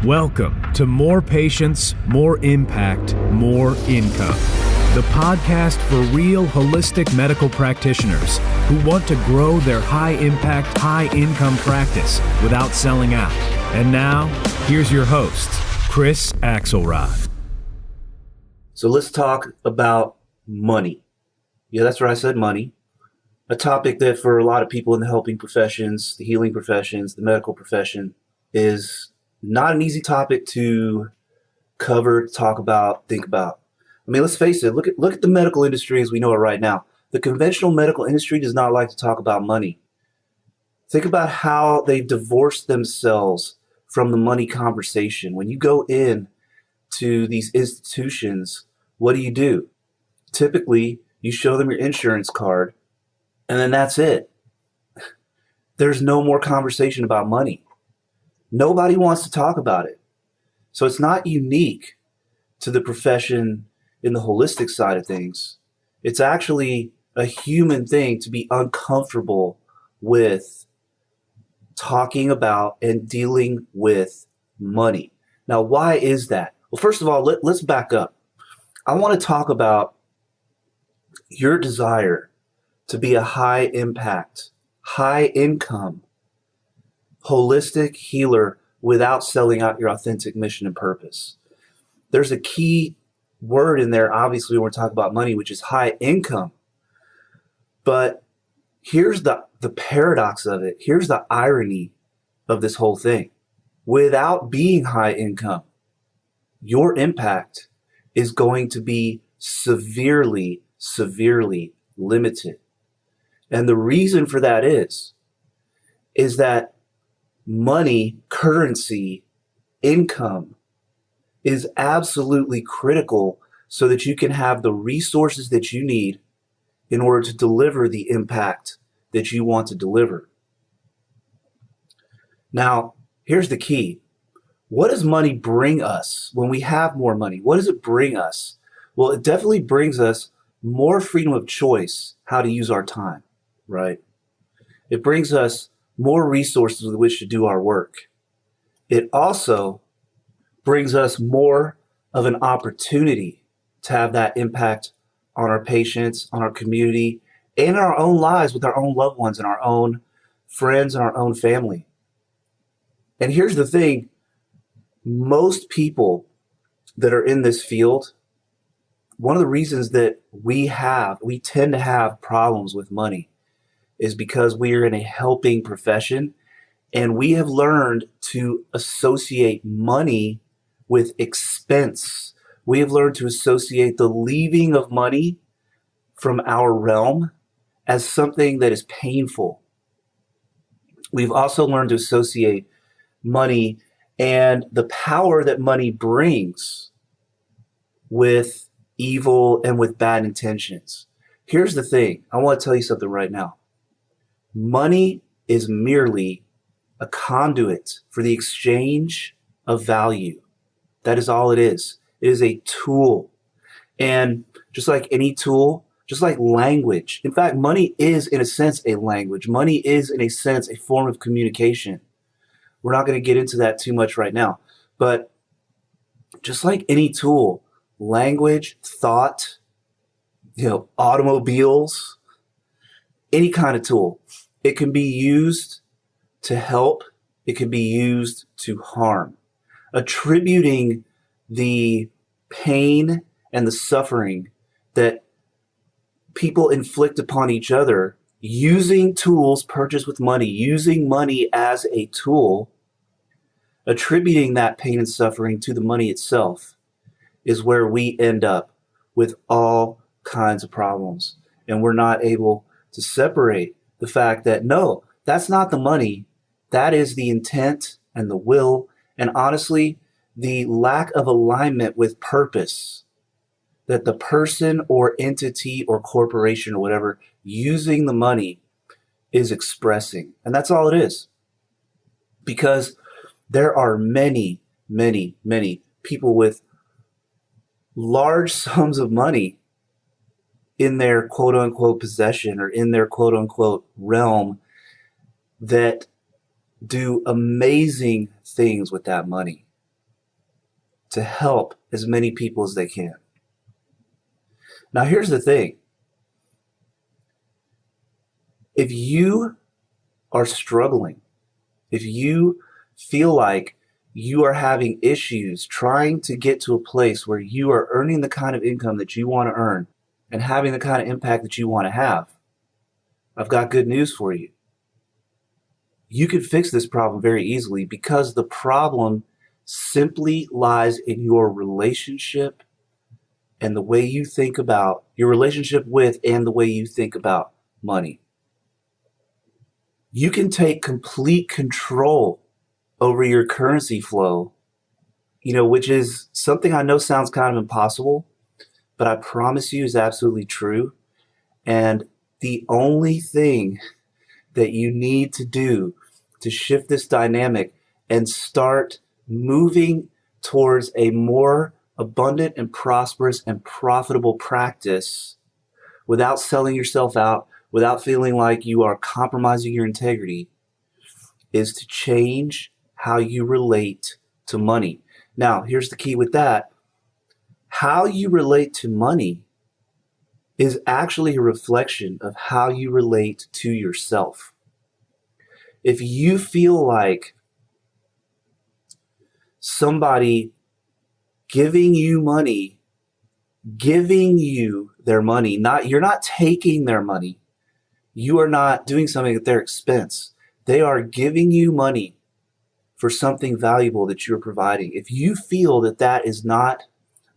Welcome to More Patience, More Impact, More Income, the podcast for real holistic medical practitioners who want to grow their high-impact, high-income practice without selling out. And now, here's your host, Chris Axelrad. So let's talk about money. Yeah, that's right, I said money. A topic that for a lot of people in the helping professions, the healing professions, the medical profession is not an easy topic to cover, talk about, think about. I mean, let's face it, look at the medical industry as we know it right now. The conventional medical industry does not like to talk about money. Think about how they've divorced themselves from the money conversation. When you go in to these institutions, what do? Typically, you show them your insurance card, and then that's it. There's no more conversation about money. Nobody wants to talk about it. So it's not unique to the profession in the holistic side of things. It's actually a human thing to be uncomfortable with talking about and dealing with money. Now, why is that? Well, first of all, let's back up. I want to talk about your desire to be a high impact, high income, holistic healer without selling out your authentic mission and purpose. There's a key word in there, obviously, when we're talking about money, which is high income. But here's the paradox of it. Here's the irony of this whole thing. Without being high income, your impact is going to be severely limited. And the reason for that is that money, currency, income is absolutely critical so that you can have the resources that you need in order to deliver the impact that you want to deliver. Now, here's the key. What does money bring us when we have more money? What does it bring us? Well, it definitely brings us more freedom of choice how to use our time, right? It brings us more resources with which to do our work. It also brings us more of an opportunity to have that impact on our patients, on our community, and in our own lives with our own loved ones and our own friends and our own family. And here's the thing, most people that are in this field, one of the reasons that we tend to have problems with money is because we are in a helping profession and we have learned to associate money with expense. We have learned to associate the leaving of money from our realm as something that is painful. We've also learned to associate money and the power that money brings with evil and with bad intentions. Here's the thing. I want to tell you something right now. Money is merely a conduit for the exchange of value. That is all it is. It is a tool. And just like any tool, just like language, in fact, money is in a sense a language. Money is in a sense a form of communication. We're not going to get into that too much right now. But just like any tool, language, thought, automobiles, any kind of tool, it can be used to help. It can be used to harm. Attributing the pain and the suffering that people inflict upon each other using tools purchased with money, using money as a tool, attributing that pain and suffering to the money itself is where we end up with all kinds of problems. And we're not able to separate the fact that, no, that's not the money. That is the intent and the will. And honestly, the lack of alignment with purpose that the person or entity or corporation or whatever using the money is expressing. And that's all it is. Because there are many people with large sums of money in their quote unquote possession or in their quote unquote realm that do amazing things with that money. to help as many people as they can. Now, here's the thing. If you are struggling, if you feel like you are having issues trying to get to a place where you are earning the kind of income that you want to earn and having the kind of impact that you want to have, I've got good news for you. You can fix this problem very easily because the problem simply lies in your relationship and the way you think about your relationship with and the way you think about money. You can take complete control over your currency flow, which is something I know sounds kind of impossible, but I promise you is absolutely true. And the only thing that you need to do to shift this dynamic and start moving towards a more abundant and prosperous and profitable practice without selling yourself out, without feeling like you are compromising your integrity, is to change how you relate to money. Now, here's the key with that. How you relate to money is actually a reflection of how you relate to yourself. If you feel like somebody giving you money, giving you their money, you're not taking their money, you are not doing something at their expense. They are giving you money for something valuable that you're providing. If you feel that that is not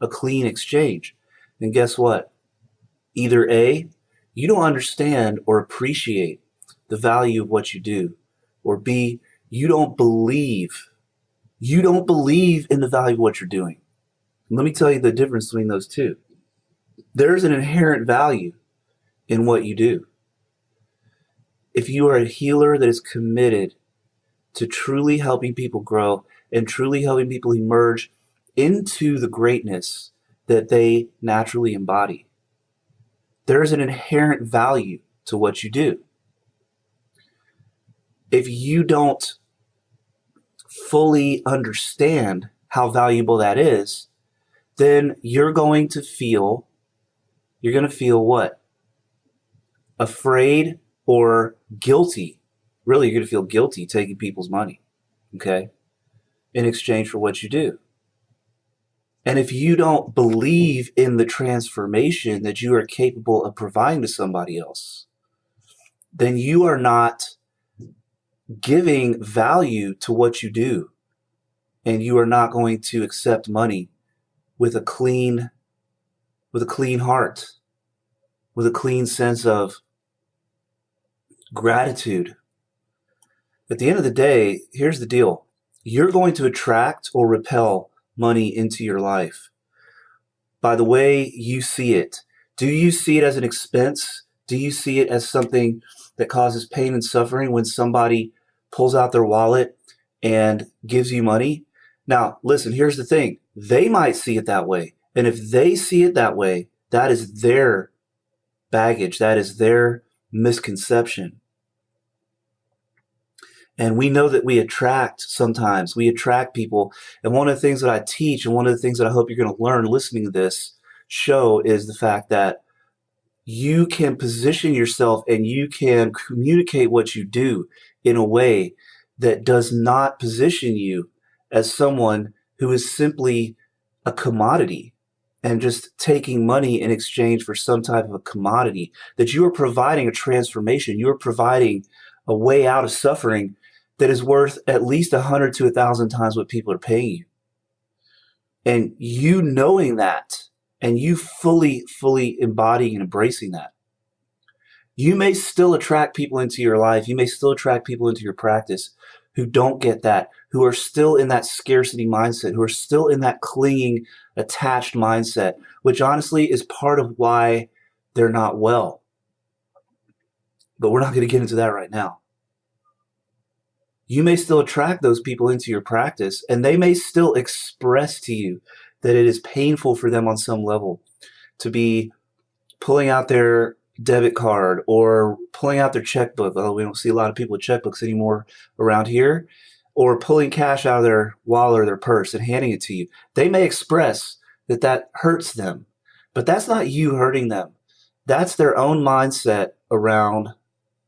a clean exchange, then guess what? Either A, you don't understand or appreciate the value of what you do, or B, you don't believe in the value of what you're doing. Let me tell you the difference between those two. There's an inherent value in what you do. If you are a healer that is committed to truly helping people grow and truly helping people emerge into the greatness that they naturally embody, there's an inherent value to what you do. If you don't fully understand how valuable that is, then you're going to feel what? Afraid or guilty. Really, you're going to feel guilty taking people's money, okay, in exchange for what you do. And if you don't believe in the transformation that you are capable of providing to somebody else, then you are not giving value to what you do. And you are not going to accept money with a clean heart, with a clean sense of gratitude. At the end of the day, here's the deal. You're going to attract or repel money into your life by the way you see it. Do you see it as an expense? Do you see it as something that causes pain and suffering when somebody pulls out their wallet and gives you money? Now, listen, here's the thing. They might see it that way. And if they see it that way, that is their baggage. That is their misconception. And we know that we attract people. And one of the things that I teach and one of the things that I hope you're going to learn listening to this show is the fact that you can position yourself and you can communicate what you do in a way that does not position you as someone who is simply a commodity and just taking money in exchange for some type of a commodity, that you are providing a transformation. You are providing a way out of suffering that is worth at least 100 to 1,000 times what people are paying you. And you knowing that and you fully embodying and embracing that, you may still attract people into your life. You may still attract people into your practice who don't get that, who are still in that scarcity mindset, who are still in that clinging, attached mindset, which honestly is part of why they're not well. But we're not going to get into that right now. You may still attract those people into your practice, and they may still express to you that it is painful for them on some level to be pulling out their debit card or pulling out their checkbook. Although we don't see a lot of people with checkbooks anymore around here. or pulling cash out of their wallet or their purse and handing it to you. They may express that hurts them, but that's not you hurting them. That's their own mindset around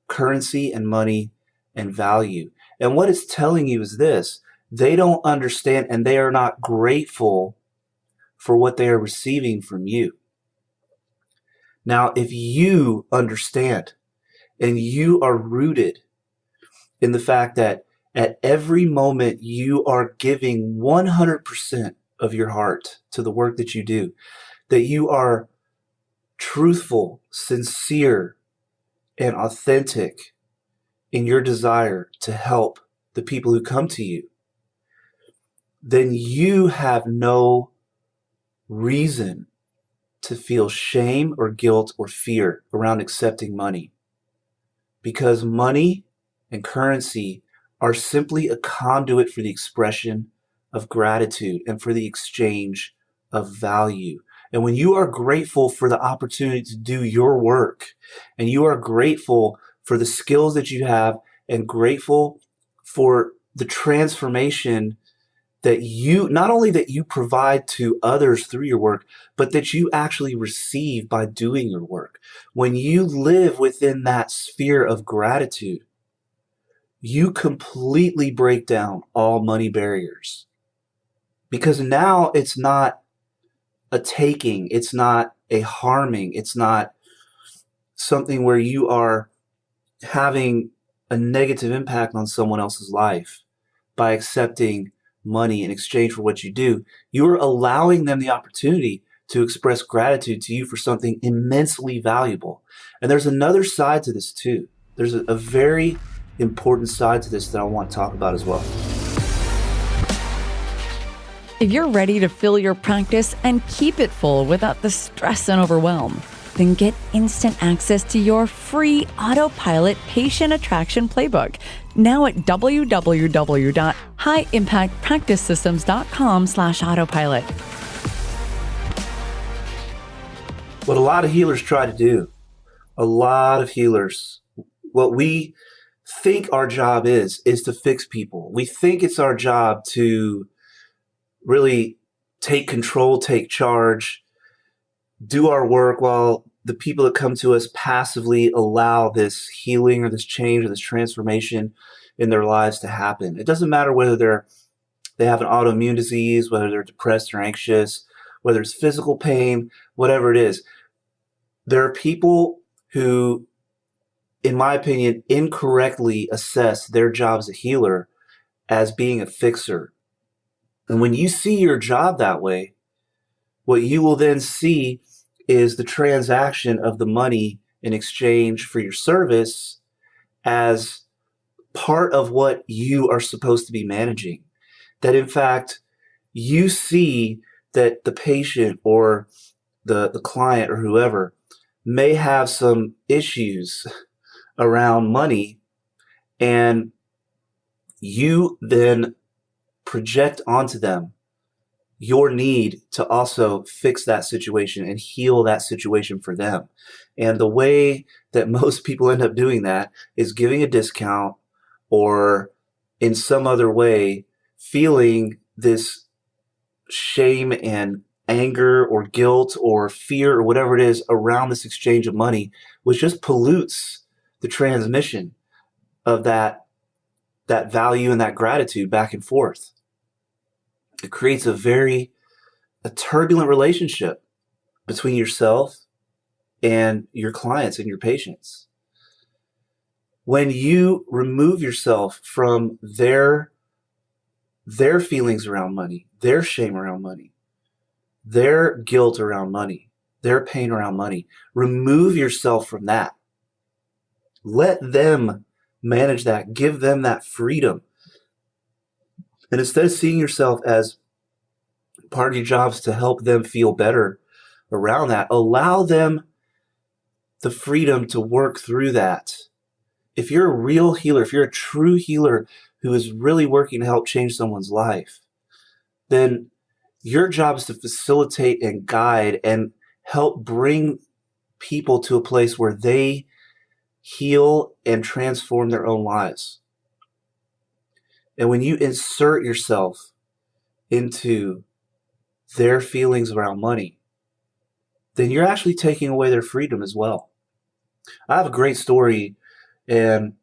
currency and money and value. And what it's telling you is this: they don't understand and they are not grateful for what they are receiving from you. Now, if you understand and you are rooted in the fact that at every moment you are giving 100% of your heart to the work that you do, that you are truthful, sincere, and authentic in your desire to help the people who come to you, then you have no reason to feel shame or guilt or fear around accepting money. Because money and currency are simply a conduit for the expression of gratitude and for the exchange of value. And when you are grateful for the opportunity to do your work, and you are grateful for the skills that you have, and grateful for the transformation that you, not only that you provide to others through your work, but that you actually receive by doing your work. When you live within that sphere of gratitude, you completely break down all money barriers. Because now it's not a taking, it's not a harming, it's not something where you are having a negative impact on someone else's life by accepting money in exchange for what you do. You're allowing them the opportunity to express gratitude to you for something immensely valuable. And there's another side to this too. There's a very important side to this that I want to talk about as well. If you're ready to fill your practice and keep it full without the stress and overwhelm, then get instant access to your free autopilot patient attraction playbook now at www.highimpactpracticesystems.com/autopilot. What a lot of healers try to do, what we think our job is to fix people. We think it's our job to really take control, take charge, do our work while the people that come to us passively allow this healing or this change or this transformation in their lives to happen. It doesn't matter whether they have an autoimmune disease, whether they're depressed or anxious, whether it's physical pain, whatever it is. There are people who, in my opinion, incorrectly assess their job as a healer as being a fixer. And when you see your job that way, what you will then see is the transaction of the money in exchange for your service as part of what you are supposed to be managing. That in fact, you see that the patient or the client or whoever may have some issues around money, and you then project onto them your need to also fix that situation and heal that situation for them. And the way that most people end up doing that is giving a discount or in some other way feeling this shame and anger or guilt or fear or whatever it is around this exchange of money, which just pollutes the transmission of that value and that gratitude back and forth. It creates a turbulent relationship between yourself and your clients and your patients. When you remove yourself from their feelings around money, their shame around money, their guilt around money, their pain around money, remove yourself from that. Let them manage that. Give them that freedom. And instead of seeing yourself as part of your job is to help them feel better around that, allow them the freedom to work through that. If you're a real healer, if you're a true healer who is really working to help change someone's life, then your job is to facilitate and guide and help bring people to a place where they heal and transform their own lives. And when you insert yourself into their feelings around money, then you're actually taking away their freedom as well. I have a great story, and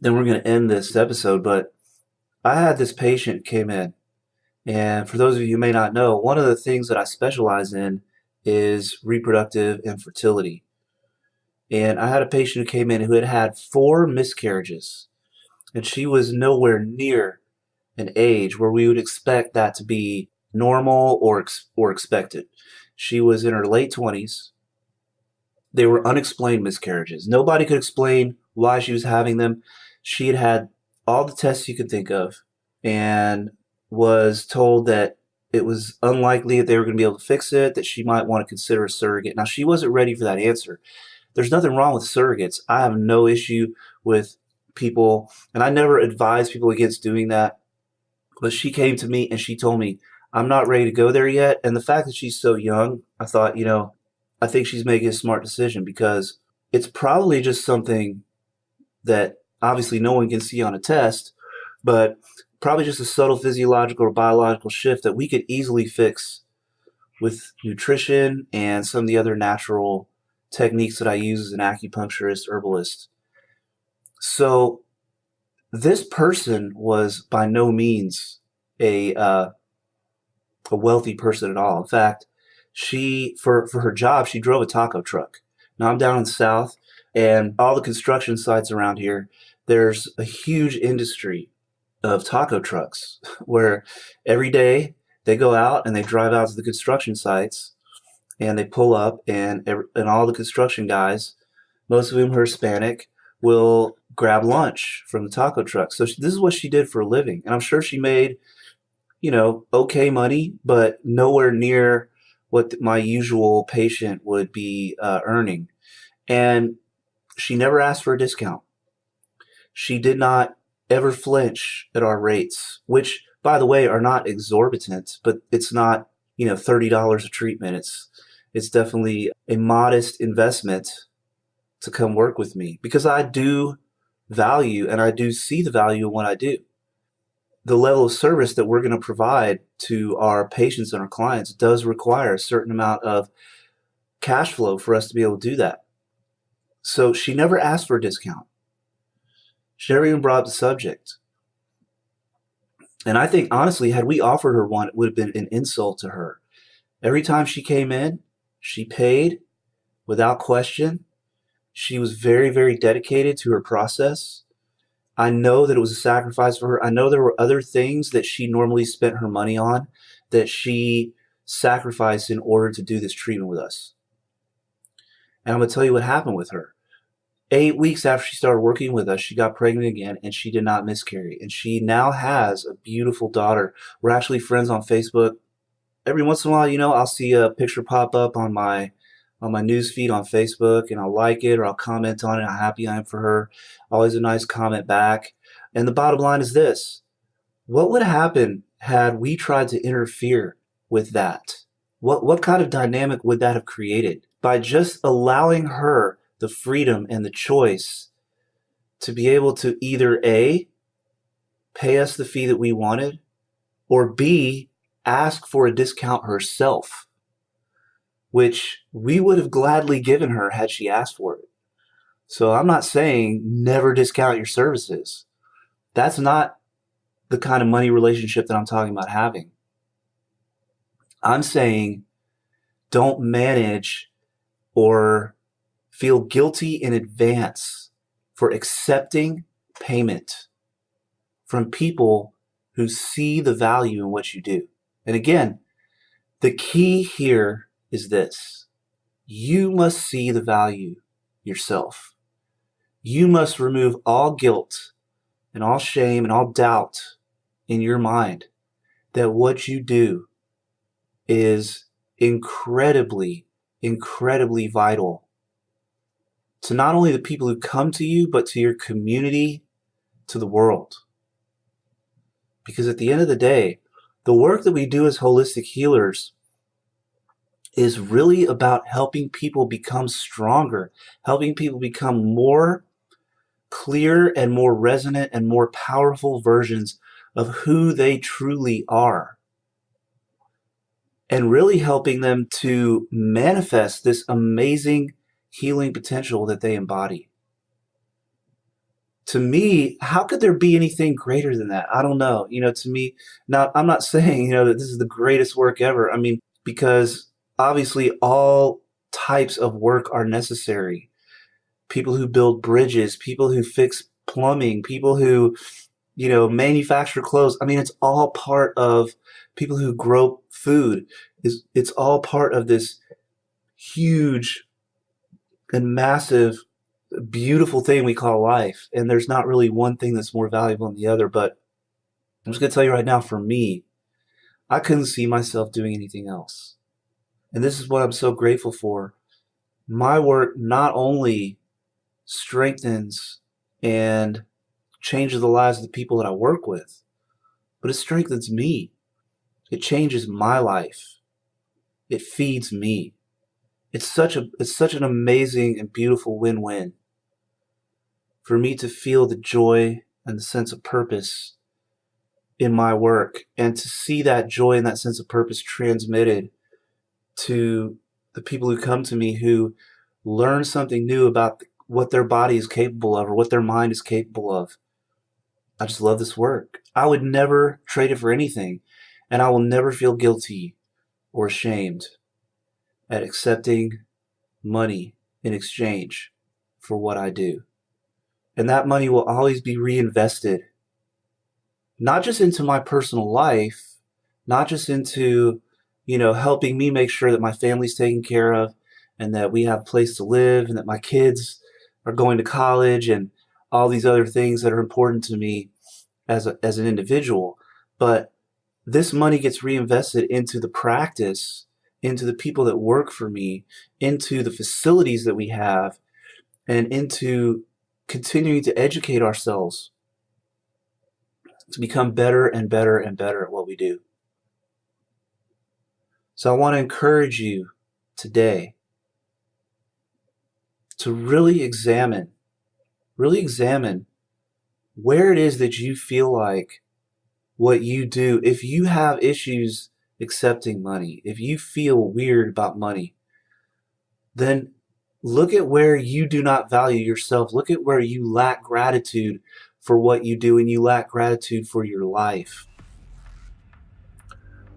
then we're going to end this episode, but I had this patient came in, and for those of you who may not know, one of the things that I specialize in is reproductive infertility. And I had a patient who came in who had had 4 miscarriages, and she was nowhere near an age where we would expect that to be normal or expected. She was in her late 20s. They were unexplained miscarriages. Nobody could explain why she was having them. She had had all the tests you could think of and was told that it was unlikely that they were going to be able to fix it, that she might want to consider a surrogate. Now, she wasn't ready for that answer. There's nothing wrong with surrogates. I have no issue with people, and I never advise people against doing that. But she came to me and she told me, I'm not ready to go there yet. And the fact that she's so young, I thought, I think she's making a smart decision, because it's probably just something that obviously no one can see on a test, but probably just a subtle physiological or biological shift that we could easily fix with nutrition and some of the other natural techniques that I use as an acupuncturist, herbalist. So this person was by no means a wealthy person at all. In fact, she, for her job, she drove a taco truck. Now, I'm down in the South, and all the construction sites around here, there's a huge industry of taco trucks where every day they go out and they drive out to the construction sites and they pull up, and all the construction guys, most of whom are Hispanic, will grab lunch from the taco truck. So this is what she did for a living. And I'm sure she made, okay money, but nowhere near what my usual patient would be earning. And she never asked for a discount. She did not ever flinch at our rates, which, by the way, are not exorbitant, but it's not, $30 a treatment. It's definitely a modest investment to come work with me, because I do value and I do see the value in what I do. The level of service that we're going to provide to our patients and our clients does require a certain amount of cash flow for us to be able to do that. So she never asked for a discount. She never even brought up the subject. And I think, honestly, had we offered her one, it would have been an insult to her. Every time she came in, she paid without question. She was very, very dedicated to her process. I know that it was a sacrifice for her. I know there were other things that she normally spent her money on that she sacrificed in order to do this treatment with us. And I'm going to tell you what happened with her. 8 weeks after she started working with us, she got pregnant again, and she did not miscarry. And she now has a beautiful daughter. We're actually friends on Facebook. Every once in a while, I'll see a picture pop up on my news feed on Facebook, and I'll like it or I'll comment on it, how happy I am for her. Always a nice comment back. And the bottom line is this: what would happen had we tried to interfere with that? What kind of dynamic would that have created? By just allowing her the freedom and the choice to be able to either A, pay us the fee that we wanted, or B, ask for a discount herself, which we would have gladly given her had she asked for it. So I'm not saying never discount your services. That's not the kind of money relationship that I'm talking about having. I'm saying don't manage or feel guilty in advance for accepting payment from people who see the value in what you do. And again, the key here is this: you must see the value yourself. You must remove all guilt and all shame and all doubt in your mind that what you do is incredibly, incredibly vital to not only the people who come to you, but to your community, to the world. Because at the end of the day, the work that we do as holistic healers is really about helping people become stronger, helping people become more clear and more resonant and more powerful versions of who they truly are, and really helping them to manifest this amazing healing potential that they embody. To me, how could there be anything greater than that? I don't know. To me, now I'm not saying, that this is the greatest work ever. I mean, because obviously all types of work are necessary. People who build bridges, people who fix plumbing, people who, manufacture clothes. I mean, it's all part of people who grow food. It's all part of this huge and massive, beautiful thing we call life. And there's not really one thing that's more valuable than the other. But I'm just going to tell you right now, for me, I couldn't see myself doing anything else. And this is what I'm so grateful for. My work not only strengthens and changes the lives of the people that I work with, but it strengthens me. It changes my life. It feeds me. It's such an amazing and beautiful win-win for me to feel the joy and the sense of purpose in my work, and to see that joy and that sense of purpose transmitted to the people who come to me, who learn something new about what their body is capable of or what their mind is capable of. I just love this work. I would never trade it for anything, and I will never feel guilty or ashamed at accepting money in exchange for what I do. And that money will always be reinvested, not just into my personal life, not just into, helping me make sure that my family's taken care of and that we have a place to live and that my kids are going to college and all these other things that are important to me as an individual. But this money gets reinvested into the practice, into the people that work for me, into the facilities that we have, and into continuing to educate ourselves to become better and better and better at what we do. So I want to encourage you today to really examine where it is that you feel like what you do, if you have issues accepting money, if you feel weird about money, then look at where you do not value yourself. Look at where you lack gratitude for what you do and you lack gratitude for your life.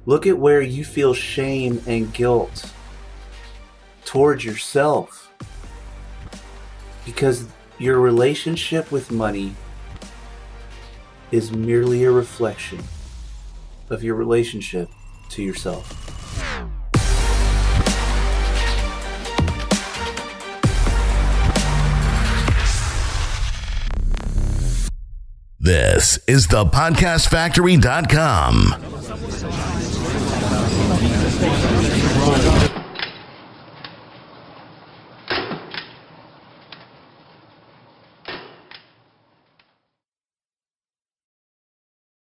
Look at where you feel shame and guilt towards yourself, because your relationship with money is merely a reflection of your relationship to yourself. This is thepodcastfactory.com.